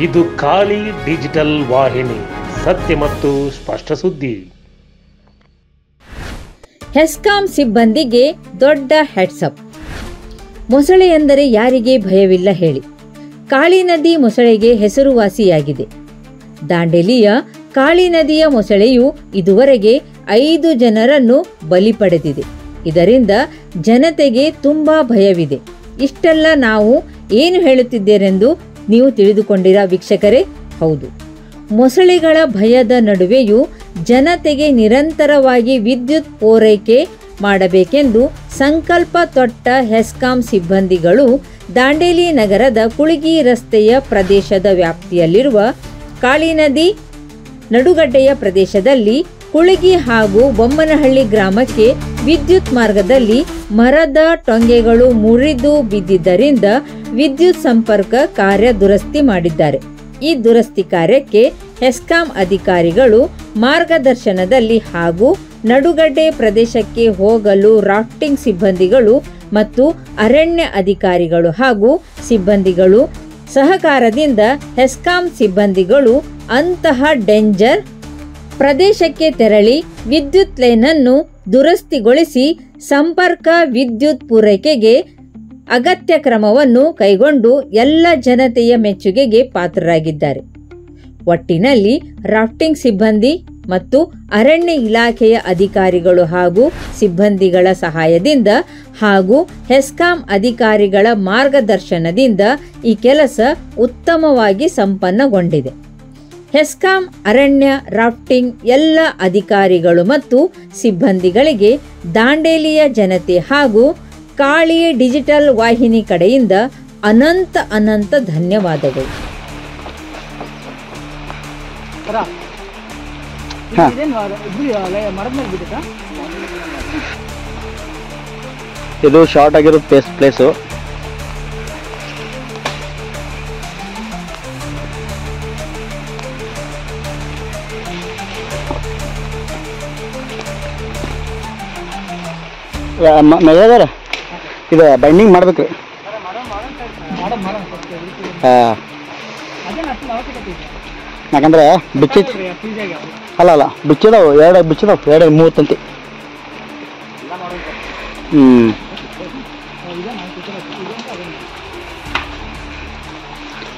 ಇದು ಖಾಲಿ ಡಿಜಿಟಲ್ ವಾಹಿನಿ, ಸತ್ಯ ಮತ್ತು ಸ್ಪಷ್ಟ ಸುದ್ದಿ. ಹೆಸ್ಕಾಂ ಸಿಬ್ಬಂದಿಗೆ ದೊಡ್ಡ ಹೆಡ್ಸಪ್. ಮೊಸಳೆ ಎಂದರೆ ಯಾರಿಗೆ ಭಯವಿಲ್ಲ ಹೇಳಿ. ಕಾಳಿ ನದಿ ಮೊಸಳೆಗೆ ಹೆಸರುವಾಸಿಯಾಗಿದೆ. ದಾಂಡೇಲಿಯ ಕಾಳಿ ನದಿಯ ಮೊಸಳೆಯು ಇದುವರೆಗೆ 5 ಜನರನ್ನು ಬಲಿ ಪಡೆದಿದೆ. ಇದರಿಂದ ಜನತೆಗೆ ತುಂಬಾ ಭಯವಿದೆ. ಇಷ್ಟೆಲ್ಲ ನಾವು ಏನು ಹೇಳುತ್ತಿದ್ದೇರೆಂದು ನೀವು ತಿಳಿದುಕೊಂಡಿರಾ ವೀಕ್ಷಕರೇ? ಹೌದು, ಮೊಸಳೆಗಳ ಭಯದ ನಡುವೆಯೂ ಜನತೆಗೆ ನಿರಂತರವಾಗಿ ವಿದ್ಯುತ್ ಪೂರೈಕೆ ಮಾಡಬೇಕೆಂದು ಸಂಕಲ್ಪ ತೊಟ್ಟ ಹೆಸ್ಕಾಂ ಸಿಬ್ಬಂದಿಗಳು ದಾಂಡೇಲಿ ನಗರದ ಕುಳಗಿ ರಸ್ತೆಯ ಪ್ರದೇಶದ ವ್ಯಾಪ್ತಿಯಲ್ಲಿರುವ ಕಾಳಿ ನದಿ ನಡುಗಡ್ಡೆಯ ಪ್ರದೇಶದಲ್ಲಿ ಕುಳಗಿ ಹಾಗೂ ಬೊಮ್ಮನಹಳ್ಳಿ ಗ್ರಾಮಕ್ಕೆ ವಿದ್ಯುತ್ ಮಾರ್ಗದಲ್ಲಿ ಮರದ ಟೊಂಗೆಗಳು ಮುರಿದು ಬಿದ್ದಿದ್ದರಿಂದ ವಿದ್ಯುತ್ ಸಂಪರ್ಕ ಕಾರ್ಯ ದುರಸ್ತಿ ಮಾಡಿದ್ದಾರೆ. ಈ ದುರಸ್ತಿ ಕಾರ್ಯಕ್ಕೆ ಹೆಸ್ಕಾಂ ಅಧಿಕಾರಿಗಳು ಮಾರ್ಗದರ್ಶನದಲ್ಲಿ ಹಾಗೂ ನಡುಗಡ್ಡೆ ಪ್ರದೇಶಕ್ಕೆ ಹೋಗಲು ರಾಫ್ಟಿಂಗ್ ಸಿಬ್ಬಂದಿಗಳು ಮತ್ತು ಅರಣ್ಯ ಅಧಿಕಾರಿಗಳು ಹಾಗೂ ಸಿಬ್ಬಂದಿಗಳು ಸಹಕಾರದಿಂದ ಹೆಸ್ಕಾಂ ಸಿಬ್ಬಂದಿಗಳು ಅಂತಹ ಡೇಂಜರ್ ಪ್ರದೇಶಕ್ಕೆ ತೆರಳಿ ವಿದ್ಯುತ್ ಲೈನನ್ನು ದುರಸ್ತಿಗೊಳಿಸಿ ಸಂಪರ್ಕ ವಿದ್ಯುತ್ ಪೂರೈಕೆಗೆ ಅಗತ್ಯ ಕ್ರಮವನ್ನು ಕೈಗೊಂಡು ಎಲ್ಲ ಜನತೆಯ ಮೆಚ್ಚುಗೆಗೆ ಪಾತ್ರರಾಗಿದ್ದಾರೆ. ಒಟ್ಟಿನಲ್ಲಿ ರಾಫ್ಟಿಂಗ್ ಸಿಬ್ಬಂದಿ ಮತ್ತು ಅರಣ್ಯ ಇಲಾಖೆಯ ಅಧಿಕಾರಿಗಳು ಹಾಗೂ ಸಿಬ್ಬಂದಿಗಳ ಸಹಾಯದಿಂದ ಹಾಗೂ ಹೆಸ್ಕಾಂ ಅಧಿಕಾರಿಗಳ ಮಾರ್ಗದರ್ಶನದಿಂದ ಈ ಕೆಲಸ ಉತ್ತಮವಾಗಿ ಸಂಪನ್ನಗೊಂಡಿದೆ. ಹೆಸ್ಕಾಂ ಅರಣ್ಯ ರಾಫ್ಟಿಂಗ್ ಎಲ್ಲ ಅಧಿಕಾರಿಗಳು ಮತ್ತು ಸಿಬ್ಬಂದಿಗಳಿಗೆ ದಾಂಡೇಲಿಯ ಜನತೆ ಹಾಗೂ ಕಾಳಿ ಡಿಜಿಟಲ್ ವಾಹಿನಿ ಕಡೆಯಿಂದ ಅನಂತ ಧನ್ಯವಾದಗಳು. ಇದು ಶಾರ್ಟ್ ಆಗಿರೋ ಪ್ಲೇಸು. ಮೇಜರ್ ಇದು ಬೈಂಡಿಂಗ್ ಮಾಡ್ಬೇಕ್ರಿ. ಯಾಕಂದ್ರೆ ಬಿಚ್ಚಿ ಅಲ್ಲ ಬಿಚ್ಚಿದಾವು, 2 ಬಿಚ್ಚಿದಾವು, 2-3 ತಂತಿ.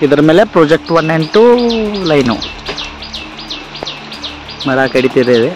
ಇದರ ಮೇಲೆ ಪ್ರಾಜೆಕ್ಟ್ 1 and 2 ಲೈನು ಮರ ಕಡಿತಿದ್ದೇವೆ.